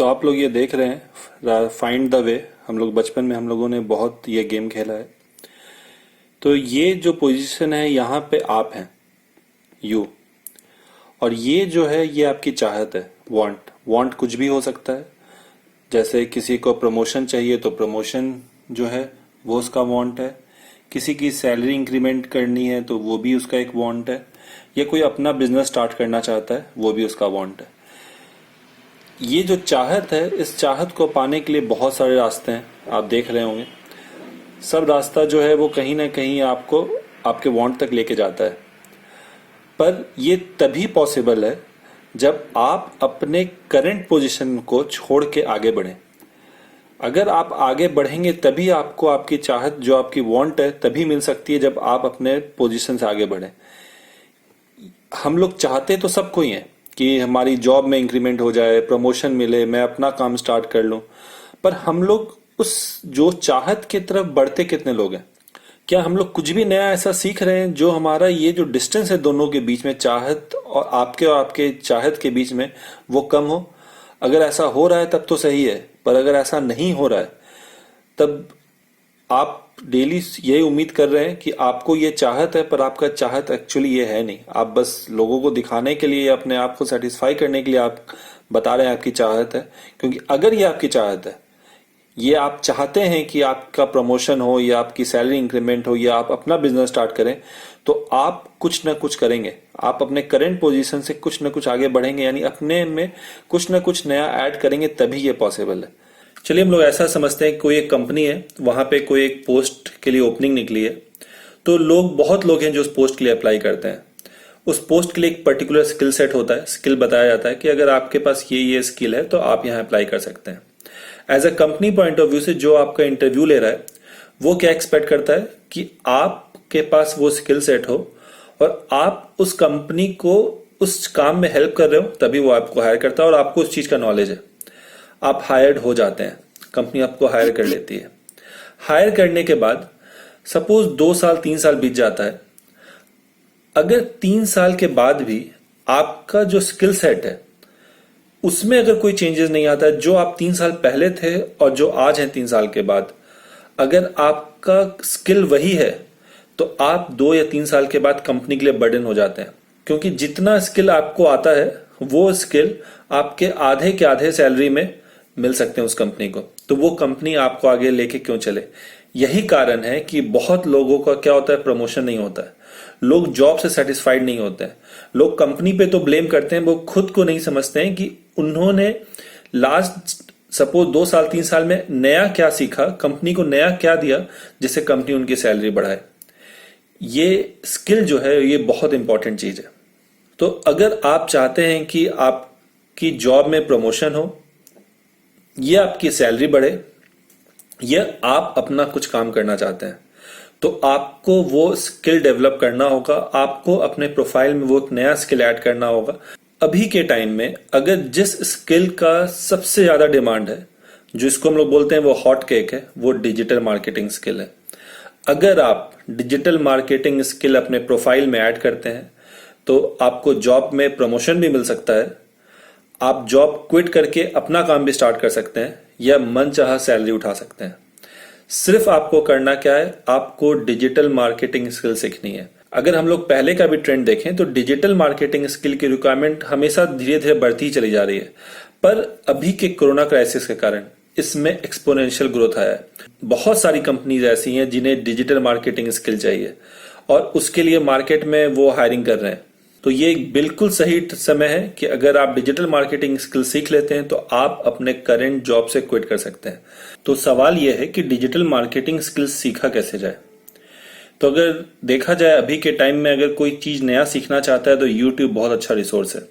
तो आप लोग ये देख रहे हैं फाइंड द वे। हम लोग बचपन में हम लोगों ने बहुत ये गेम खेला है। तो ये जो पोजीशन है यहाँ पे आप हैं, यू। और ये जो है ये आपकी चाहत है, वांट। वांट कुछ भी हो सकता है। जैसे किसी को प्रमोशन चाहिए तो प्रमोशन जो है वो उसका वांट है। किसी की सैलरी इंक्रीमेंट करनी है तो वो भी उसका एक वांट है। या कोई अपना बिजनेस स्टार्ट करना चाहता है वो भी उसका वांट है। ये जो चाहत है, इस चाहत को पाने के लिए बहुत सारे रास्ते हैं, आप देख रहे होंगे। सब रास्ता जो है वो कहीं ना कहीं आपको आपके वांट तक लेके जाता है। पर ये तभी पॉसिबल है जब आप अपने करंट पोजीशन को छोड़ के आगे बढ़ें। अगर आप आगे बढ़ेंगे तभी आपको आपकी चाहत, जो आपकी वांट है, तभी मिल सकती है जब आप अपने पोजीशन से आगे बढ़ें। हम लोग चाहते तो सबको ही हैं कि हमारी जॉब में इंक्रीमेंट हो जाए, प्रमोशन मिले, मैं अपना काम स्टार्ट कर लूं। पर हम लोग उस जो चाहत की तरफ बढ़ते कितने लोग हैं? क्या हम लोग कुछ भी नया ऐसा सीख रहे हैं जो हमारा ये जो डिस्टेंस है दोनों के बीच में, चाहत और आपके चाहत के बीच में, वो कम हो? अगर ऐसा हो रहा है तब तो सही है, पर अगर ऐसा नहीं हो रहा है तब आप डेली यही उम्मीद कर रहे हैं कि आपको ये चाहत है, पर आपका चाहत एक्चुअली ये है नहीं। आप बस लोगों को दिखाने के लिए, अपने आप को सेटिस्फाई करने के लिए आप बता रहे हैं आपकी चाहत है। क्योंकि अगर ये आपकी चाहत है, ये आप चाहते हैं कि आपका प्रमोशन हो या आपकी सैलरी इंक्रीमेंट हो या आप अपना बिजनेस स्टार्ट करें, तो आप कुछ ना कुछ करेंगे। आप अपने करंट पोजीशन से कुछ ना कुछ आगे बढ़ेंगे, यानी अपने में कुछ ना कुछ नया ऐड करेंगे, तभी ये पॉसिबल है। चलिए हम लोग ऐसा समझते हैं कि कोई एक कंपनी है, वहां पे कोई एक पोस्ट के लिए ओपनिंग निकली है। तो बहुत लोग हैं जो उस पोस्ट के लिए अप्लाई करते हैं। उस पोस्ट के लिए एक पर्टिकुलर स्किल सेट होता है, स्किल बताया जाता है कि अगर आपके पास ये स्किल है तो आप यहाँ अप्लाई कर सकते हैं। As a company point of view से जो आपका इंटरव्यू ले रहा है वो क्या एक्सपेक्ट करता है कि आपके पास वो स्किल सेट हो और आप उस कंपनी को उस काम में हेल्प कर रहे हो, तभी वो आपको हायर करता है और आपको उस चीज का नॉलेज है। आप हायर्ड हो जाते हैं, कंपनी आपको हायर कर लेती है। हायर करने के बाद सपोज 2 साल 3 साल बीत जाता है। अगर 3 साल के बाद भी आपका जो स्किल सेट है उसमें अगर कोई चेंजेस नहीं आता है, जो आप 3 साल पहले थे और जो आज हैं 3 साल के बाद, अगर आपका स्किल वही है तो आप 2 या 3 साल के बाद कंपनी के लिए बर्डन हो जाते हैं। क्योंकि जितना स्किल आपको आता है वो स्किल आपके आधे के आधे सैलरी में मिल सकते हैं उस कंपनी को। तो वो कंपनी आपको आगे लेके क्यों चले? यही कारण है कि बहुत लोगों का क्या होता है, प्रमोशन नहीं होता है। लोग जॉब से सेटिस्फाइड नहीं होते हैं। लोग कंपनी पे तो ब्लेम करते हैं, वो खुद को नहीं समझते हैं कि उन्होंने लास्ट सपोज 2 साल 3 साल में नया क्या सीखा, कंपनी को नया क्या दिया जिससे कंपनी उनकी सैलरी बढ़ाए। ये स्किल जो है ये बहुत इंपॉर्टेंट चीज है। तो अगर आप चाहते हैं कि आपकी जॉब में प्रमोशन हो, या आपकी सैलरी बढ़े, या आप अपना कुछ काम करना चाहते हैं, तो आपको वो स्किल डेवलप करना होगा। आपको अपने प्रोफाइल में वो एक नया स्किल ऐड करना होगा। अभी के टाइम में अगर जिस स्किल का सबसे ज्यादा डिमांड है, जिसको हम लोग बोलते हैं वो हॉट केक है, वो डिजिटल मार्केटिंग स्किल है। अगर आप डिजिटल मार्केटिंग स्किल अपने प्रोफाइल में ऐड करते हैं तो आपको जॉब में प्रमोशन भी मिल सकता है। आप जॉब क्विट करके अपना काम भी स्टार्ट कर सकते हैं या मनचाहा सैलरी उठा सकते हैं। सिर्फ आपको करना क्या है, आपको डिजिटल मार्केटिंग स्किल सीखनी है। अगर हम लोग पहले का भी ट्रेंड देखें तो डिजिटल मार्केटिंग स्किल की रिक्वायरमेंट हमेशा धीरे धीरे बढ़ती ही चली जा रही है। पर अभी के कोरोना क्राइसिस के कारण इसमें एक्सपोनेंशियल ग्रोथ आया है। बहुत सारी कंपनीज ऐसी हैं जिन्हें डिजिटल मार्केटिंग स्किल चाहिए और उसके लिए मार्केट में वो हायरिंग कर रहे हैं। तो ये बिल्कुल सही समय है कि अगर आप डिजिटल मार्केटिंग स्किल सीख लेते हैं तो आप अपने करंट जॉब से क्विट कर सकते हैं। तो सवाल यह है कि डिजिटल मार्केटिंग स्किल सीखा कैसे जाए। तो अगर देखा जाए अभी के टाइम में अगर कोई चीज नया सीखना चाहता है तो YouTube बहुत अच्छा रिसोर्स है।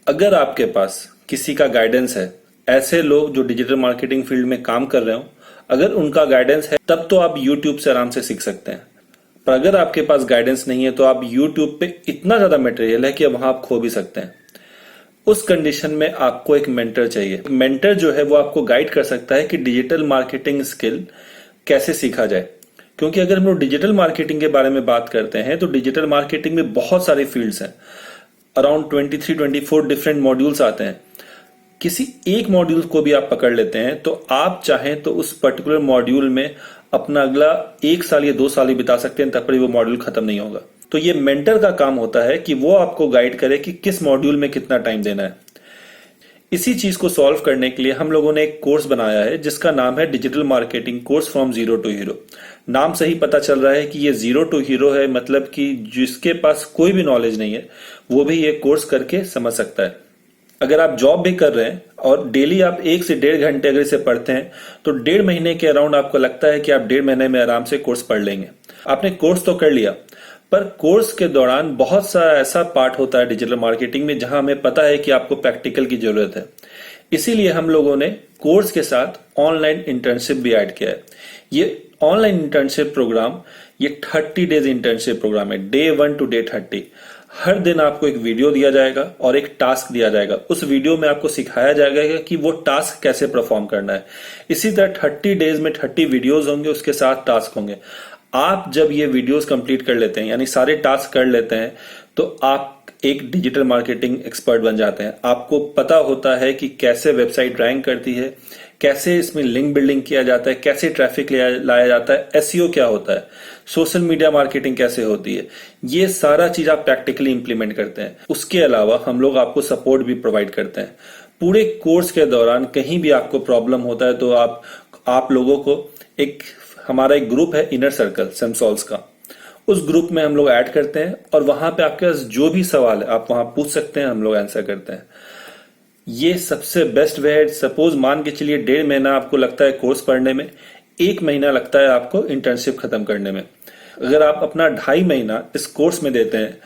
अगर आपके पास किसी का गाइडेंस है, ऐसे लोग जो डिजिटल मार्केटिंग फील्ड में काम कर रहे हो, अगर उनका गाइडेंस है तब तो आप YouTube से आराम से सीख सकते हैं। पर अगर आपके पास गाइडेंस नहीं है तो आप YouTube पे इतना ज्यादा मटेरियल है कि वहां आप खो भी सकते हैं। उस कंडीशन में आपको एक मेंटर चाहिए। मेंटर जो है वो आपको गाइड कर सकता है कि डिजिटल मार्केटिंग स्किल कैसे सीखा जाए। क्योंकि अगर हम लोग डिजिटल मार्केटिंग के बारे में बात करते हैं तो डिजिटल मार्केटिंग में बहुत सारे फील्ड्स हैं। अराउंड 23-24 डिफरेंट मॉड्यूल्स आते हैं। किसी एक मॉड्यूल को भी आप पकड़ लेते हैं तो आप चाहें तो उस पर्टिकुलर मॉड्यूल में अपना अगला 1 साल या 2 साल ही बिता सकते हैं, तब पर वो मॉड्यूल खत्म नहीं होगा। तो ये मेंटर का काम होता है कि वो आपको गाइड करे कि किस मॉड्यूल में कितना टाइम देना है। इसी चीज को सॉल्व करने के लिए हम लोगों ने एक कोर्स बनाया है जिसका नाम है digital marketing course from zero to hero. नाम से ही पता चल रहा है कि ये जीरो टू हीरो है, मतलब कि जिसके पास कोई भी नॉलेज नहीं है वो भी ये कोर्स करके समझ सकता है। अगर आप जॉब भी कर रहे हैं और डेली आप 1 से 1.5 घंटे अगर इसे पढ़ते हैं तो 1.5 महीने के अराउंड आपको लगता है कि आप 1.5 महीने में आराम से कोर्स पढ़ लेंगे। आपने कोर्स तो कर लिया, पर कोर्स के दौरान बहुत सारा ऐसा पार्ट होता है डिजिटल मार्केटिंग में जहां हमें पता है कि आपको प्रैक्टिकल की जरूरत है। इसीलिए हम लोगों ने कोर्स के साथ ऑनलाइन इंटर्नशिप भी ऐड किया है। ये ऑनलाइन इंटर्नशिप प्रोग्राम ये 30 डेज इंटर्नशिप प्रोग्राम है, Day 1 to Day 30। हर दिन आपको एक वीडियो दिया जाएगा और एक टास्क दिया जाएगा। उस वीडियो में आपको सिखाया जाएगा कि वो टास्क कैसे परफॉर्म करना है। इसी तरह 30 डेज में 30 वीडियोस होंगे, उसके साथ टास्क होंगे। आप जब ये वीडियोस कंप्लीट कर लेते हैं, यानी सारे टास्क कर लेते हैं, तो आप एक डिजिटल मार्केटिंग एक्सपर्ट बन जाते हैं। आपको पता होता है कि कैसे वेबसाइट रैंक करती है, कैसे इसमें लिंक बिल्डिंग किया जाता है, कैसे ट्रैफिक लाया जाता है, एसईओ क्या होता है, सोशल मीडिया मार्केटिंग कैसे होती है। ये सारा चीज आप प्रैक्टिकली इंप्लीमेंट करते हैं। उसके अलावा हम लोग आपको सपोर्ट भी प्रोवाइड करते हैं। पूरे कोर्स के दौरान कहीं भी आपको प्रॉब्लम होता है तो आप लोगों को हमारा एक ग्रुप है इनर सर्कल सेमसॉल्स का, उस ग्रुप में हम लोग ऐड करते हैं और वहां पे आपके पास जो भी सवाल है आप वहां पूछ सकते हैं, हम लोग आंसर करते हैं। ये सबसे बेस्ट वे है। सपोज मान के चलिए 1.5 महीना आपको लगता है कोर्स पढ़ने में, 1 महीना लगता है आपको इंटर्नशिप खत्म करने में। अगर आप अपना 2.5 महीना इस कोर्स में देते हैं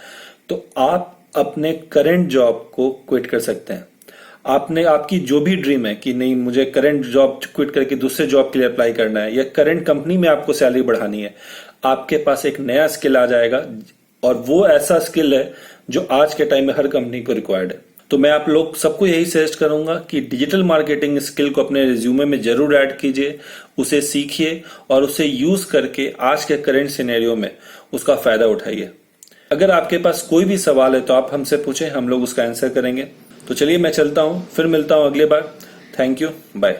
तो आप अपने करंट जॉब को क्विट कर सकते हैं। आपकी जो भी ड्रीम है कि नहीं मुझे करंट जॉब क्विट करके दूसरे जॉब के लिए अप्लाई करना है या करंट कंपनी में आपको सैलरी बढ़ानी है, आपके पास एक नया स्किल आ जाएगा और वो ऐसा स्किल है जो आज के टाइम में हर कंपनी को रिक्वायर्ड है। तो मैं आप लोग सबको यही सजेस्ट करूंगा कि डिजिटल मार्केटिंग स्किल को अपने रिज्यूमे में जरूर ऐड कीजिए, उसे सीखिए और उसे यूज करके आज के करंट सिनेरियो में उसका फायदा उठाइए। अगर आपके पास कोई भी सवाल है तो आप हमसे पूछें, हम लोग उसका आंसर करेंगे। तो चलिए मैं चलता हूं, फिर मिलता हूं अगली बार। Thank you, bye.